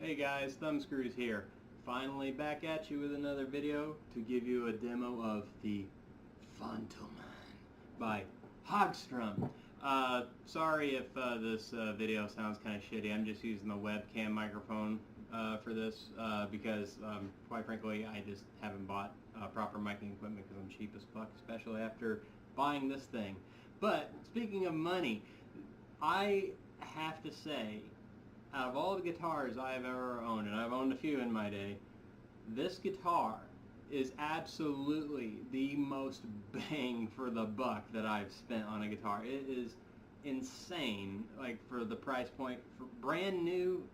Hey guys, Thumbscrews here. Finally back at you with another video to give you a demo of the Fantomen by Hagstrom. Sorry if this video sounds kind of shitty. I'm just using the webcam microphone for this because quite frankly I just haven't bought proper miking equipment because I'm cheap as fuck, especially after buying this thing. But speaking of money, I have to say, out of all the guitars I have ever owned, and I've owned a few in my day, this guitar is absolutely the most bang for the buck that I've spent on a guitar. It is insane, like for the price point. For brand new,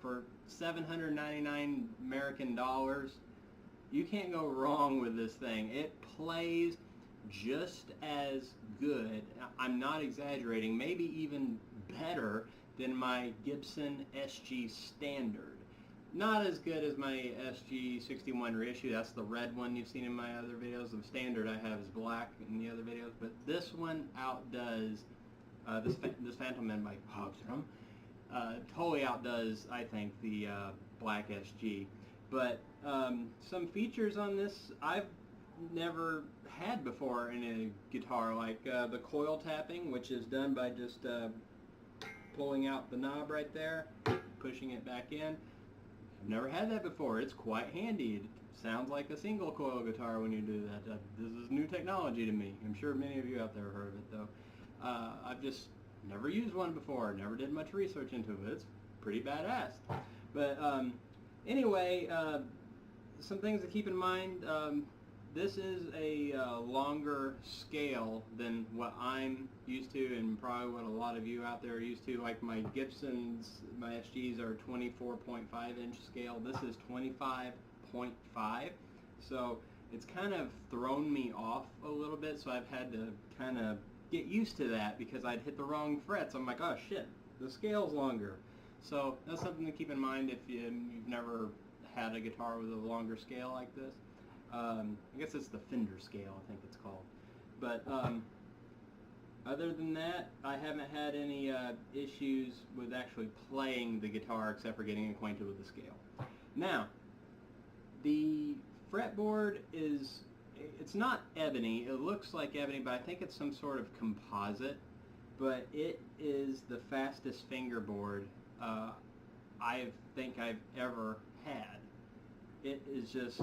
for $799 American dollars, you can't go wrong with this thing. It plays just as good, I'm not exaggerating, maybe even better than my Gibson SG Standard. Not as good as my SG 61 reissue. That's the red one you've seen in my other videos. The Standard I have is black in the other videos, but this one outdoes this Fantomen by Hagstrom. Totally outdoes, I think, the black SG. But some features on this I've never had before in a guitar, like the coil tapping, which is done by just pulling out the knob right there, pushing it back in. I've never had that before. It's quite handy. It sounds like a single coil guitar when you do that. This is new technology to me. I'm sure many of you out there have heard of it though. I've just never used one before, never did much research into it. It's pretty badass. But anyway, some things to keep in mind. This is a longer scale than what I'm used to, and probably what a lot of you out there are used to. Like my Gibsons, my SGs are 24.5 inch scale. This is 25.5. So it's kind of thrown me off a little bit, so I've had to kind of get used to that because I'd hit the wrong frets. I'm like, oh shit, the scale's longer. So that's something to keep in mind if you've never had a guitar with a longer scale like this. I guess it's the Fender scale, I think it's called. But other than that, I haven't had any issues with actually playing the guitar except for getting acquainted with the scale. Now, the fretboard it's not ebony. It looks like ebony, but I think it's some sort of composite. But it is the fastest fingerboard I think I've ever had. It is just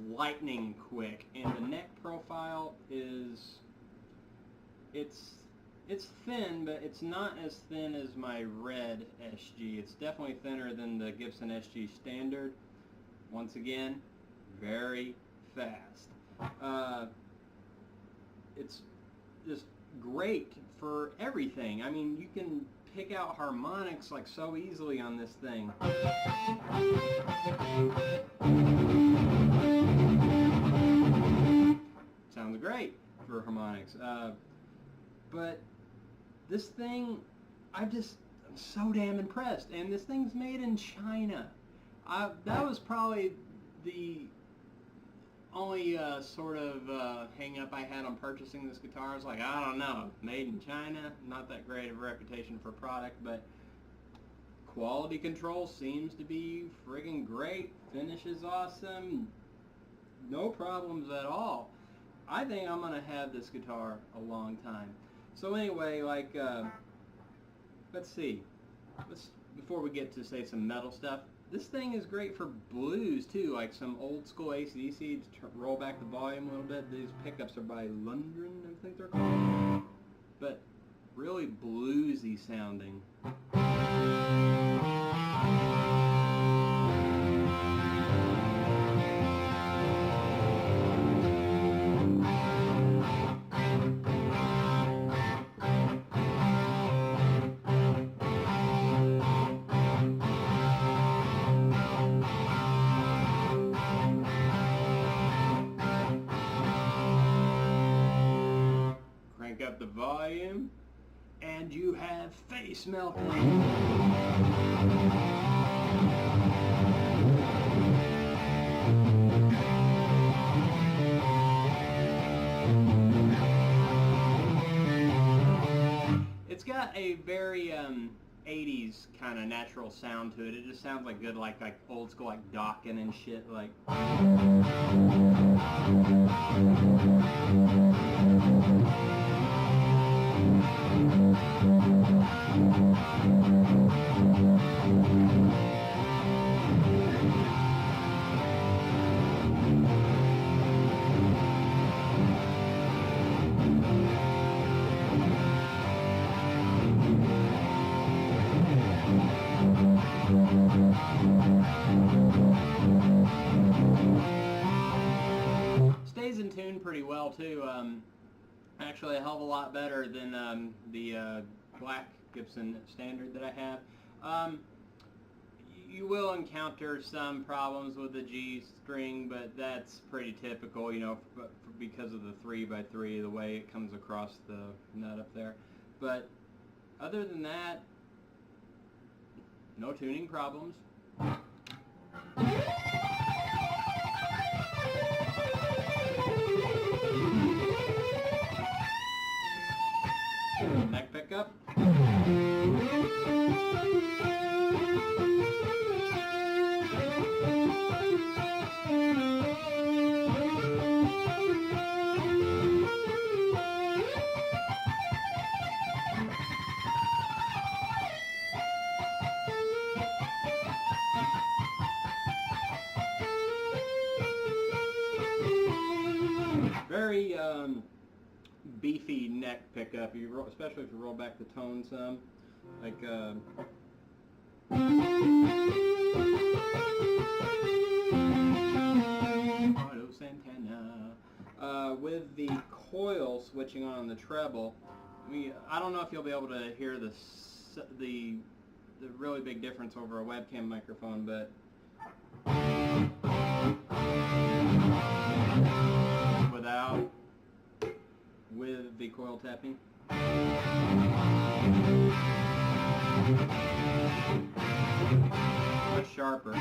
lightning quick, and the neck profile is, it's thin, but it's not as thin as my red SG. It's definitely thinner than the Gibson SG Standard. Once again, very fast. It's just great for everything. I mean, you can pick out harmonics like so easily on this thing. Sounds great for harmonics. But this thing, I'm so damn impressed. And this thing's made in China. That was probably the only sort of hang up I had on purchasing this guitar. I was like, I don't know, made in China, not that great of a reputation for product, but quality control seems to be friggin' great. Finish is awesome. No problems at all. I think I'm gonna have this guitar a long time. So anyway, like, let's see. Before we get to say some metal stuff, this thing is great for blues too, like some old school AC/DC. To roll back the volume a little bit. These pickups are by Lundgren, I think they're called, but really bluesy sounding. Crank up the volume, and you have face melting. It's got a very 80s kind of natural sound to it. It just sounds like good, like old school, like Dokken and shit, like. Stays in tune pretty well too. Actually, a hell of a lot better than the black Gibson standard that I have. You will encounter some problems with the G string, but that's pretty typical, you know, because of the 3x3, the way it comes across the nut up there. But other than that, no tuning problems. Neck pickup. Very beefy neck pickup, especially if you roll back the tone some, like Auto Santana. With the coil switching on the treble, I don't know if you'll be able to hear the really big difference over a webcam microphone, but with the coil tapping. Much sharper.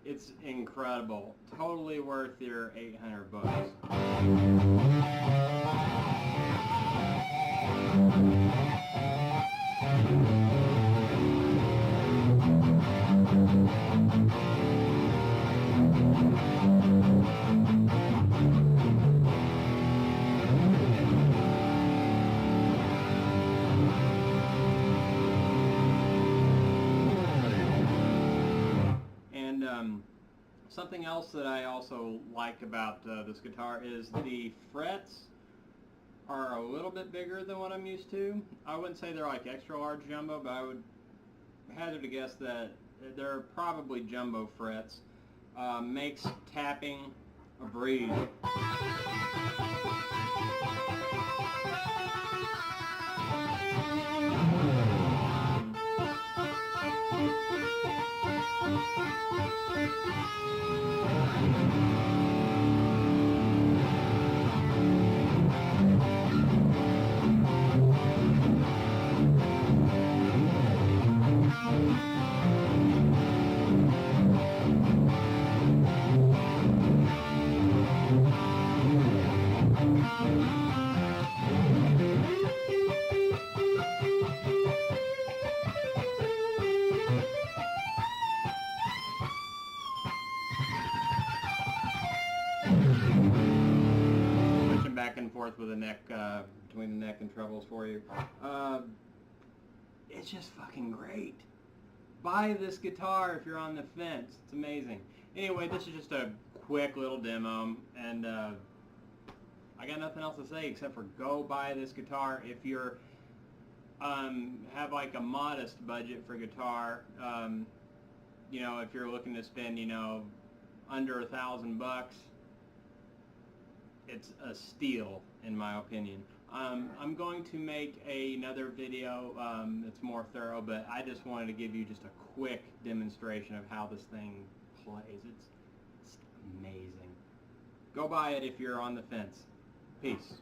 It's incredible. Totally worth your $800. Something else that I also like about this guitar is the frets are a little bit bigger than what I'm used to. I wouldn't say they're like extra large jumbo, but I would hazard to guess that they're probably jumbo frets. Makes tapping a breeze. Back and forth with the neck, between the neck and trebles for you. It's just fucking great. Buy this guitar if you're on the fence. It's amazing. Anyway, this is just a quick little demo, and I got nothing else to say except for go buy this guitar if you're have like a modest budget for guitar. You know, if you're looking to spend, you know, under $1,000, it's a steal in my opinion. I'm going to make another video that's more thorough, but I just wanted to give you just a quick demonstration of how this thing plays. It's amazing. Go buy it if you're on the fence. Peace.